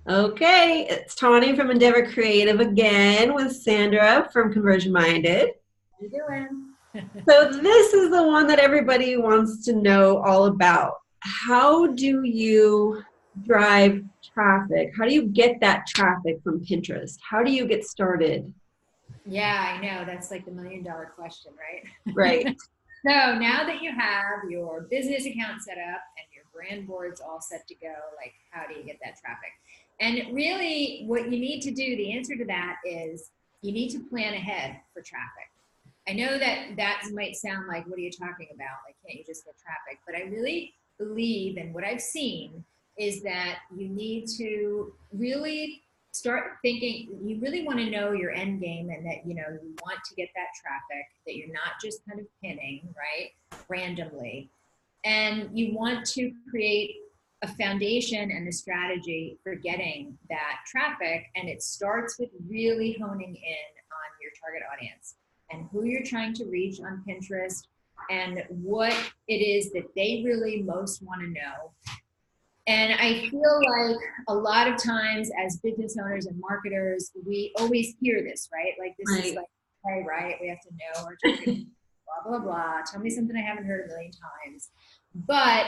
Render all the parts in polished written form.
Okay, it's Tawny from Endeavor Creative again with Sandra from Conversion Minded. You doing? So, this is the one that everybody wants to know all about. How do you drive traffic? How do you get that traffic from Pinterest? How do you get started? Yeah, I know. That's like the $1 million question, right? Right. So now that you have your business account set up and your brand boards all set to go, like how do you get that traffic? And really, what you need to do, the answer to that is you need to plan ahead for traffic. I know that that might sound like, what are you talking about? Like, can't you just get traffic? But I really believe, and what I've seen is that you need to really start thinking, you really want to know your end game, and that, you want to get that traffic, that you're not just kind of pinning, right, randomly. And you want to create a foundation and a strategy for getting that traffic. And it starts with really honing in on your target audience and who you're trying to reach on Pinterest and what it is that they really most want to know. And I feel like a lot of times as business owners and marketers, we always hear this, right? Like, this is Right. like, hey, right? We have to know our target, blah, blah, blah. Tell me something I haven't heard a million times. But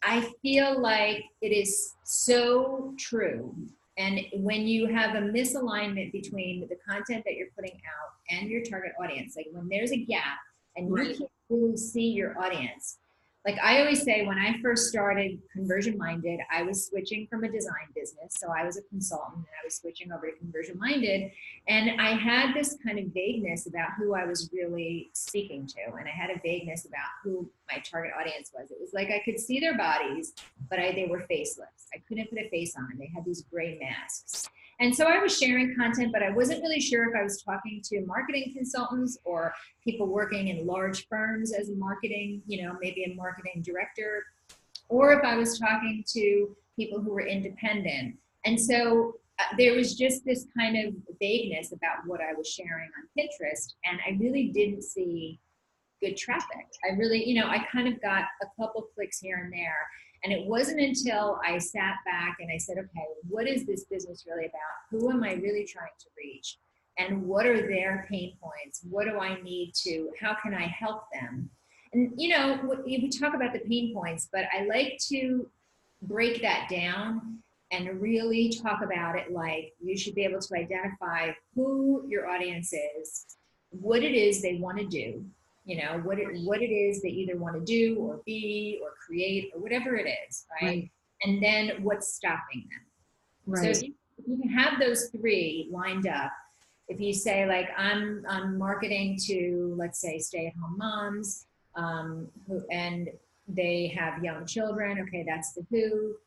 I feel like it is so true. And when you have a misalignment between the content that you're putting out and your target audience, like when there's a gap and you Right. can't really see your audience, like I always say, when I first started Conversion Minded, I was switching from a design business. So I was a consultant and I was switching over to Conversion Minded. And I had this kind of vagueness about who I was really speaking to. And I had a vagueness about who my target audience was. It was like I could see their bodies, but they were faceless. I couldn't put a face on them. They had these gray masks. And so I was sharing content, but I wasn't really sure if I was talking to marketing consultants or people working in large firms as a marketing, maybe a marketing director, or if I was talking to people who were independent. And so there was just this kind of vagueness about what I was sharing on Pinterest, and I really didn't see good traffic. I really, I kind of got a couple clicks here and there. And it wasn't until I sat back and I said, okay, what is this business really about? Who am I really trying to reach? And what are their pain points? What do I need to, how can I help them? And, we talk about the pain points, but I like to break that down and really talk about it like you should be able to identify who your audience is, what it is they want to do, what it is they either want to do or be or create or whatever it is, right? Right. And then what's stopping them. So Right. if you can have those three lined up, if you say like I'm marketing to, let's say, stay-at-home moms, and they have young children, okay, that's the who.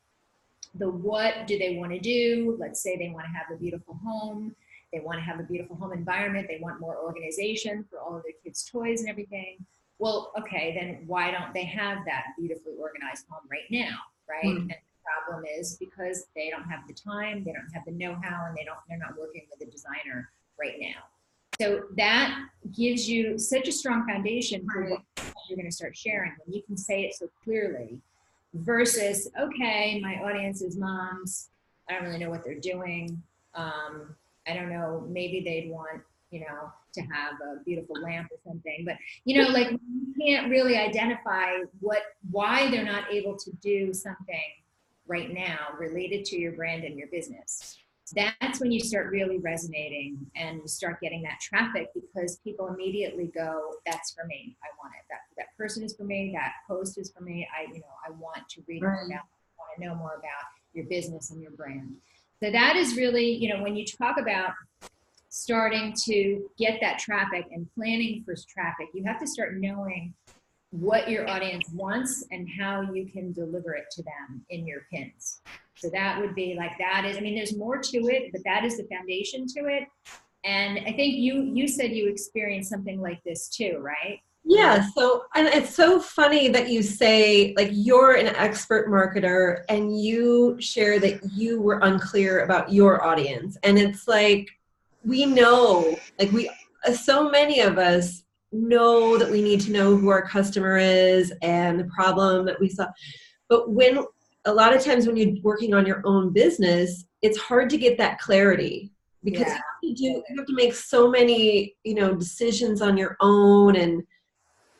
The what do they want to do? Let's say they want to have a beautiful home. They want to have a beautiful home environment. They want more organization for all of their kids' toys and everything. Well, okay, then why don't they have that beautifully organized home right now, right? Right. And the problem is because they don't have the time, they don't have the know-how, and they're not working with a designer right now. So that gives you such a strong foundation for what Right. you're going to start sharing when you can say it so clearly versus, okay, my audience is moms. I don't really know what they're doing. I don't know, maybe they'd want, to have a beautiful lamp or something. But, like you can't really identify why they're not able to do something right now related to your brand and your business. That's when you start really resonating and you start getting that traffic because people immediately go, that's for me. I want it. That person is for me. That post is for me. I want to read more Right. about, I want to know more about your business and your brand. So that is really, when you talk about starting to get that traffic and planning for traffic, you have to start knowing what your audience wants and how you can deliver it to them in your pins. So that would be like, that is, I mean, there's more to it, but that is the foundation to it. And I think you said you experienced something like this too, right? Where, Yeah, so and it's so funny that you say like you're an expert marketer and you share that you were unclear about your audience. And it's like we know, like so many of us know that we need to know who our customer is and the problem that we saw. But when a lot of times when you're working on your own business, it's hard to get that clarity because you have to make so many, decisions on your own, and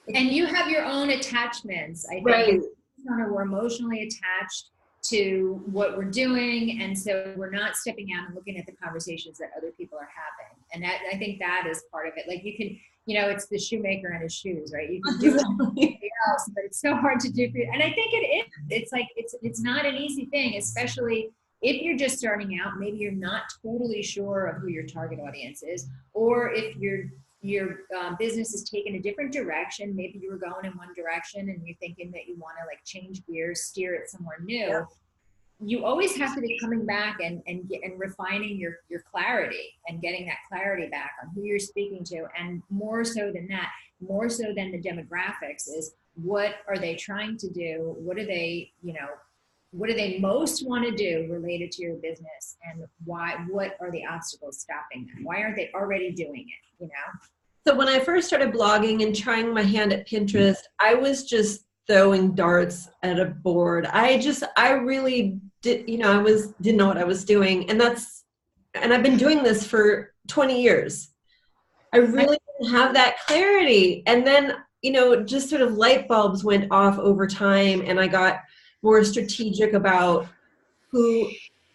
you have your own attachments. I think right. We're emotionally attached to what we're doing, and so we're not stepping out and looking at the conversations that other people are having. And that, I think that is part of it. Like you can, it's the shoemaker and his shoes, right? You can do something else, but it's so hard to do. And I think it is. It's like it's not an easy thing, especially if you're just starting out. Maybe you're not totally sure of who your target audience is, or if your business is taking a different direction. Maybe you were going in one direction and you're thinking that you want to like change gears, steer it somewhere new. Yeah. You always have to be coming back and refining your clarity and getting that clarity back on who you're speaking to. And more so than that, more so than the demographics, is what are they trying to do? What do they, what do they most want to do related to your business, and why? What are the obstacles stopping them? Why aren't they already doing it? So when I first started blogging and trying my hand at Pinterest, I was just throwing darts at a board. I really didn't know what I was doing. And I've been doing this for 20 years. I really didn't have that clarity. And then, just sort of light bulbs went off over time, and I got more strategic about who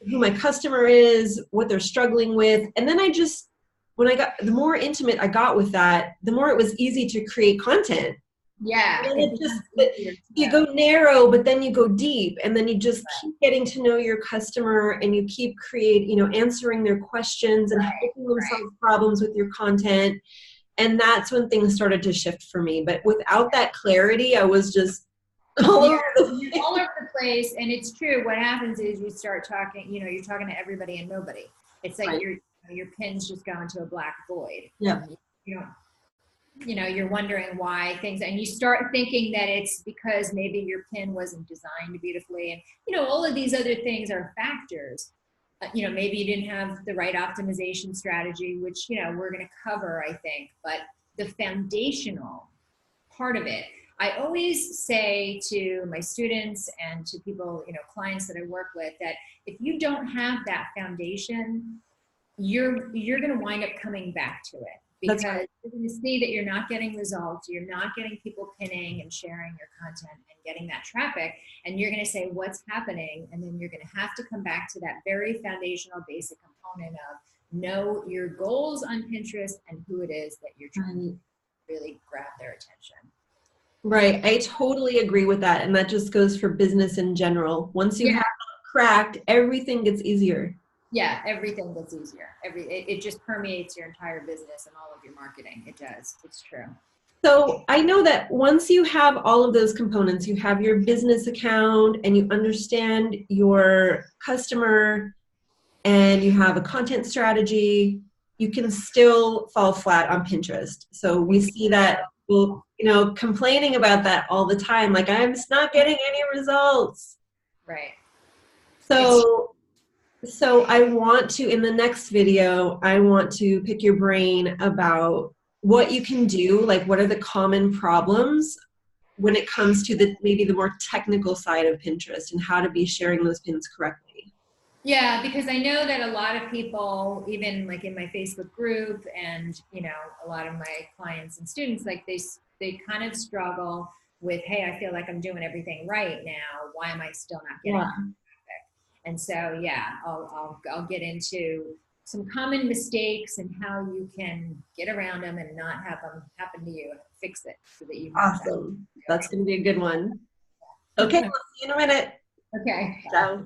my customer is, what they're struggling with. And then the more intimate I got with that, the more it was easy to create content. Yeah. And you go narrow, but then you go deep, and then you just keep getting to know your customer, and you keep answering their questions and helping them solve problems with your content. And that's when things started to shift for me. But without that clarity, I was just all over the place. And it's true. What happens is you start talking, you're talking to everybody and nobody. It's like your pins just go into a black void. Yeah. You're wondering why things, and you start thinking that it's because maybe your pin wasn't designed beautifully. And, all of these other things are factors. Maybe you didn't have the right optimization strategy, which, we're going to cover, I think. But the foundational part of it, I always say to my students and to people, clients that I work with, that if you don't have that foundation, you're going to wind up coming back to it, because you're going to see that you're not getting results. You're not getting people pinning and sharing your content and getting that traffic. And you're going to say, what's happening? And then you're going to have to come back to that very foundational basic component of know your goals on Pinterest and who it is that you're trying to really grab their attention. Right. I totally agree with that. And that just goes for business in general. Once you have it cracked, everything gets easier. Yeah, everything gets easier. It just permeates your entire business and all of your marketing. It does. It's true. So I know that once you have all of those components, you have your business account and you understand your customer and you have a content strategy, you can still fall flat on Pinterest. So we see that people, complaining about that all the time. Like, I'm just not getting any results. Right. So I want to, in the next video, I want to pick your brain about what you can do, like what are the common problems when it comes to maybe the more technical side of Pinterest and how to be sharing those pins correctly. Yeah, because I know that a lot of people, even like in my Facebook group and, a lot of my clients and students, like they kind of struggle with, hey, I feel like I'm doing everything right now. Why am I still not getting traffic? And so, I'll get into some common mistakes and how you can get around them and not have them happen to you, and fix it so that you. Awesome. That's going to be a good one. Okay, we'll see you in a minute. Okay. Ciao.